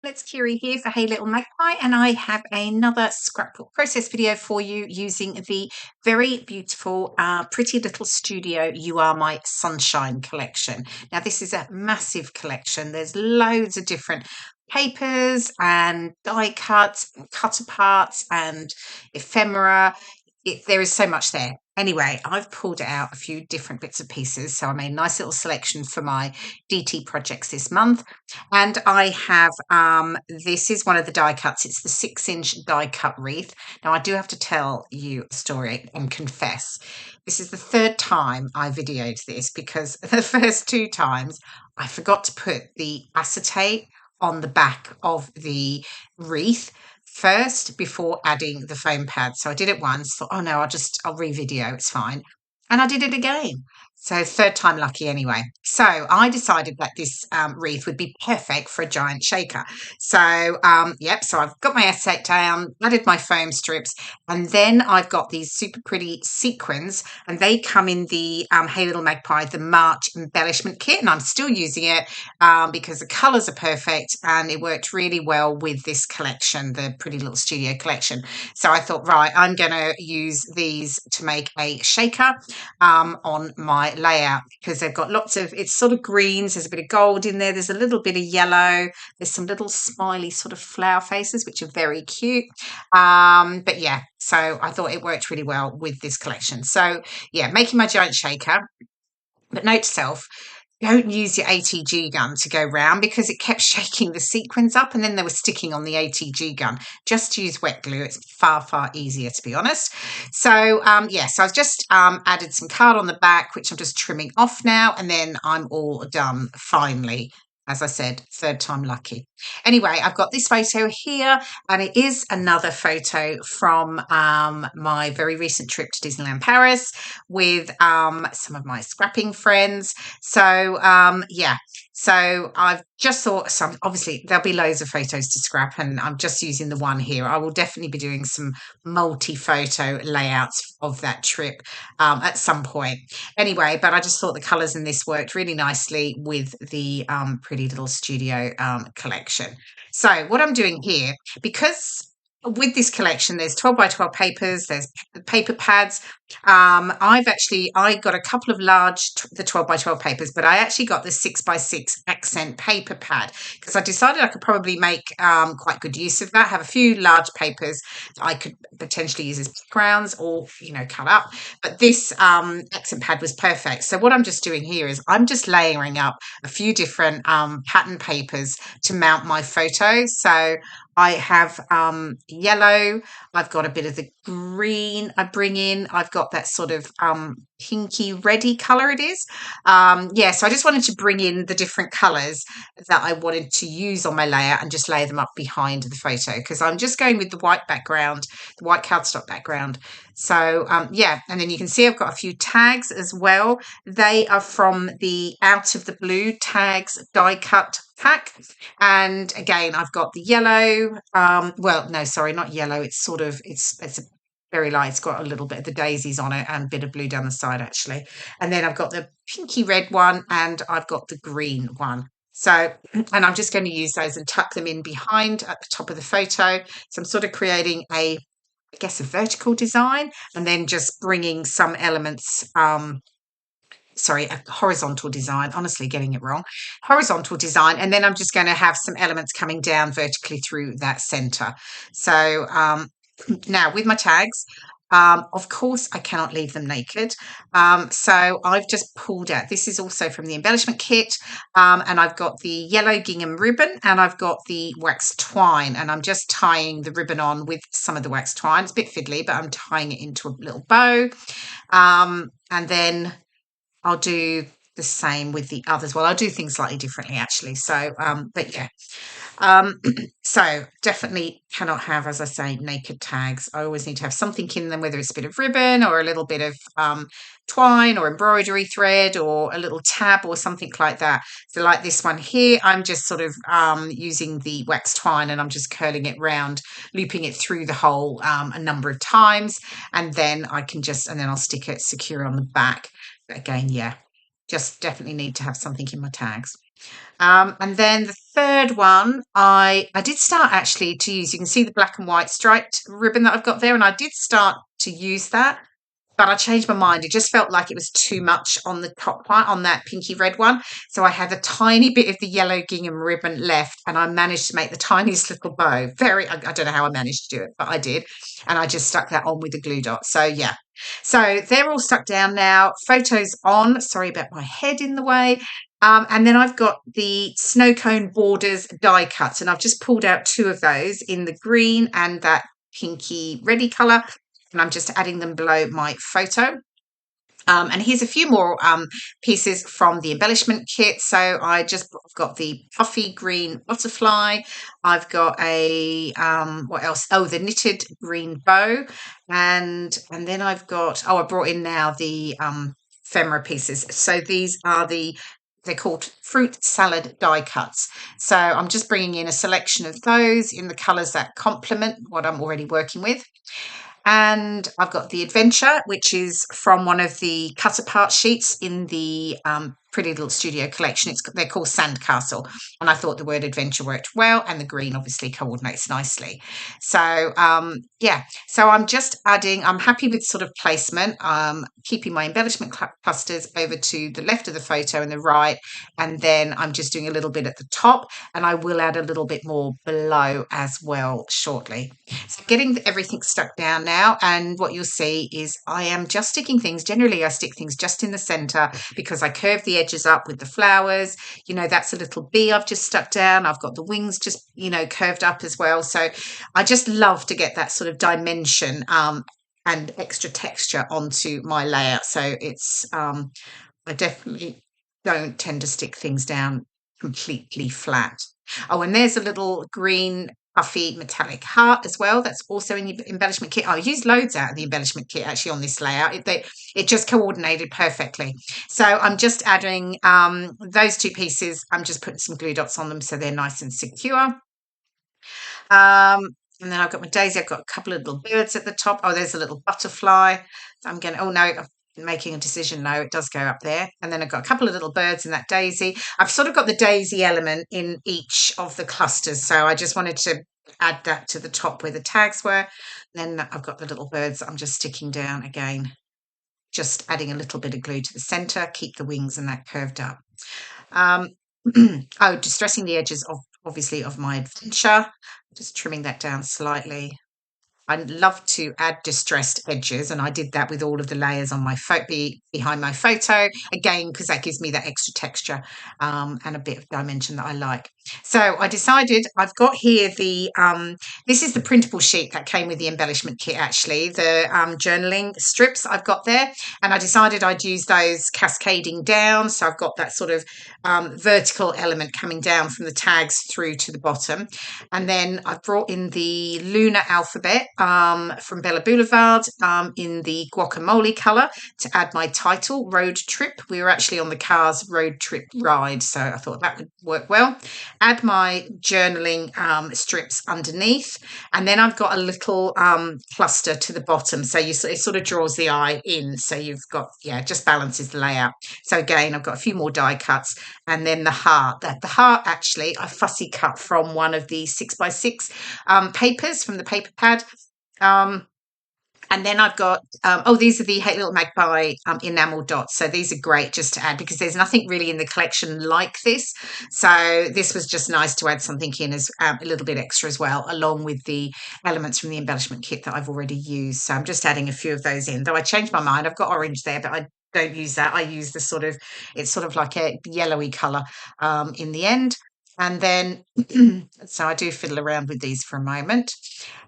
It's KIREI here for Hey Little Magpie, and I have another scrapbook process video for you using the very beautiful Pretty Little Studio You Are My Sunshine collection. Now this is a massive collection. There's loads of different papers and die cuts, cut aparts and ephemera. There is so much there. Anyway, I've pulled out a few different bits and pieces. So I made a nice little selection for my DT projects this month. And I have, this is one of the die cuts. It's the 6-inch die cut wreath. Now I do have to tell you a story and confess. This is the third time I videoed this because the first two times I forgot to put the acetate on the back of the wreath first before adding the foam pad. So I did it once, thought, oh no, I'll re-video, it's fine. And I did it again. So third time lucky anyway. So I decided that this wreath would be perfect for a giant shaker. So so I've got my acetate down, added my foam strips, and then I've got these super pretty sequins, and they come in the Hey Little Magpie, the March embellishment kit, and I'm still using it because the colours are perfect and it worked really well with this collection, the Pretty Little Studio collection. So I thought, right, I'm going to use these to make a shaker on my layout because they've got lots of, it's sort of greens, there's a bit of gold in there, there's a little bit of yellow, there's some little smiley sort of flower faces which are very cute. But yeah, so I thought it worked really well with this collection. So yeah, making my giant shaker. But note to self, don't use your ATG gun to go round because it kept shaking the sequins up and then they were sticking on the ATG gun. Just use wet glue. It's far, far easier, to be honest. So, so I've just added some card on the back, which I'm just trimming off now, and then I'm all done finally. As I said, third time lucky. Anyway, I've got this photo here, and it is another photo from my very recent trip to Disneyland Paris with some of my scrapping friends. So, so I've just thought obviously there'll be loads of photos to scrap, and I'm just using the one here. I will definitely be doing some multi-photo layouts of that trip at some point. Anyway, but I just thought the colours in this worked really nicely with the Pretty Little Studio collection. So what I'm doing here, because with this collection, there's 12 by 12 papers, there's paper pads. I got a couple of the 12 by 12 papers, but I actually got the 6 by 6 accent paper pad because I decided I could probably make quite good use of that. Have a few large papers I could potentially use as backgrounds or, cut up. But this accent pad was perfect. So what I'm just doing here is I'm just layering up a few different pattern papers to mount my photo. So I have yellow, I've got a bit of the green I bring in, I've got that sort of pinky reddy colour it is. So I just wanted to bring in the different colours that I wanted to use on my layout and just lay them up behind the photo because I'm just going with the white background, the white cardstock background. So and then you can see I've got a few tags as well. They are from the Out of the Blue tags die cut pack, and again I've got the yellow, not yellow, it's sort of it's a very light, it's got a little bit of the daisies on it and a bit of blue down the side actually, and then I've got the pinky red one and I've got the green one. So, and I'm just going to use those and tuck them in behind at the top of the photo. So I'm sort of creating a vertical design and then just bringing some elements, a horizontal design, honestly getting it wrong, horizontal design, and then I'm just going to have some elements coming down vertically through that center. So now with my tags, of course I cannot leave them naked, so I've just pulled out, this is also from the embellishment kit, and I've got the yellow gingham ribbon and I've got the wax twine, and I'm just tying the ribbon on with some of the wax twine. It's a bit fiddly, but I'm tying it into a little bow, and then I'll do the same with the others. Well, I'll do things slightly differently actually. So, so definitely cannot have, as I say, naked tags. I always need to have something in them, whether it's a bit of ribbon or a little bit of twine or embroidery thread or a little tab or something like that. So like this one here, I'm just sort of using the wax twine and I'm just curling it round, looping it through the hole a number of times, and then I'll stick it secure on the back. But again, just definitely need to have something in my tags. And then the third one, I did start actually to use, you can see the black and white striped ribbon that I've got there, and I did start to use that, but I changed my mind. It just felt like it was too much on the top part, on that pinky red one. So I had a tiny bit of the yellow gingham ribbon left, and I managed to make the tiniest little bow. I don't know how I managed to do it, but I did. And I just stuck that on with the glue dot. So yeah. So they're all stuck down now. Photos on. Sorry about my head in the way. And then I've got the snow cone borders die cuts, and I've just pulled out two of those in the green and that pinky reddy colour, and I'm just adding them below my photo. And here's a few more pieces from the embellishment kit. So I've got the puffy green butterfly. I've got a what else? Oh, the knitted green bow, and then I brought in now the ephemera pieces. So these are they're called fruit salad die cuts. So I'm just bringing in a selection of those in the colours that complement what I'm already working with. And I've got the Adventure, which is from one of the cut apart sheets in the Pretty Little Studio collection. They're called Sandcastle, and I thought the word adventure worked well, and the green obviously coordinates nicely. So yeah, so I'm just adding, I'm happy with sort of placement, keeping my embellishment clusters over to the left of the photo and the right, and then I'm just doing a little bit at the top, and I will add a little bit more below as well shortly. So getting everything stuck down now, and what you'll see is I am just sticking things. Generally, I stick things just in the center because I curve the edges up with the flowers. You know, that's a little bee I've just stuck down. I've got the wings just, you know, curved up as well. So I just love to get that sort of dimension and extra texture onto my layout. So it's, I definitely don't tend to stick things down completely flat. Oh, and there's a little green puffy metallic heart as well. That's also in the embellishment kit. I used loads out of the embellishment kit actually on this layout. It just coordinated perfectly. So I'm just adding those two pieces. I'm just putting some glue dots on them so they're nice and secure. And then I've got my daisy. I've got a couple of little birds at the top. Oh, there's a little butterfly. I'm going, oh no, I'm making a decision. No, it does go up there. And then I've got a couple of little birds in that daisy. I've sort of got the daisy element in each of the clusters. So I just wanted to add that to the top where the tags were. And then I've got the little birds that I'm just sticking down again, just adding a little bit of glue to the center, keep the wings and that curved up. Oh, distressing the edges of obviously of my adventure, just trimming that down slightly. I love to add distressed edges, and I did that with all of the layers on my behind my photo again because that gives me that extra texture and a bit of dimension that I like. So I decided I've got here this is the printable sheet that came with the embellishment kit actually, the journaling strips I've got there, and I decided I'd use those cascading down, so I've got that sort of vertical element coming down from the tags through to the bottom. And then I've brought in the lunar alphabet from Bella Boulevard in the guacamole colour to add my title, Road Trip. We were actually on the car's road trip ride, so I thought that would work well. Add my journaling strips underneath, and then I've got a little cluster to the bottom, so it sort of draws the eye in, so you've got, yeah, just balances the layout. So again, I've got a few more die cuts, and then the heart. The heart actually I fussy cut from one of the 6x6 papers from the paper pad. And then I've got, these are the Hey Little Magpie enamel dots. So these are great just to add because there's nothing really in the collection like this. So this was just nice to add something in as a little bit extra as well, along with the elements from the embellishment kit that I've already used. So I'm just adding a few of those in, though I changed my mind. I've got orange there, but I don't use that. I use it's sort of like a yellowy colour in the end. And then, so I do fiddle around with these for a moment.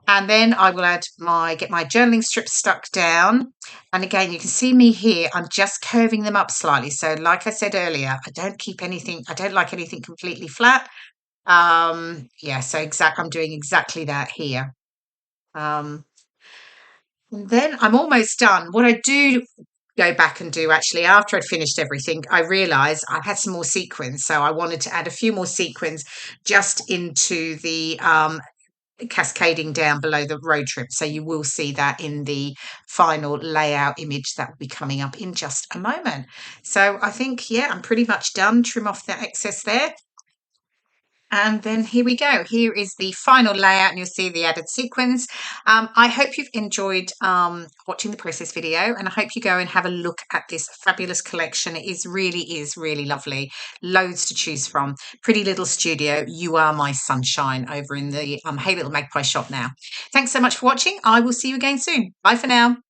And then I will get my journaling strips stuck down. And again, you can see me here, I'm just curving them up slightly. So like I said earlier, I don't like anything completely flat. Yeah, so I'm doing exactly that here. And then I'm almost done. What I do go back and do actually after I'd finished everything, I realized I had some more sequins. So I wanted to add a few more sequins just into the cascading down below the road trip. So you will see that in the final layout image that will be coming up in just a moment. So I think, yeah, I'm pretty much done. Trim off the excess there. And then here we go. Here is the final layout, and you'll see the added sequins. I hope you've enjoyed watching the process video, and I hope you go and have a look at this fabulous collection. It is really lovely. Loads to choose from. Pretty Little Studio, you are my sunshine, over in the Hey Little Magpie shop now. Thanks so much for watching. I will see you again soon. Bye for now.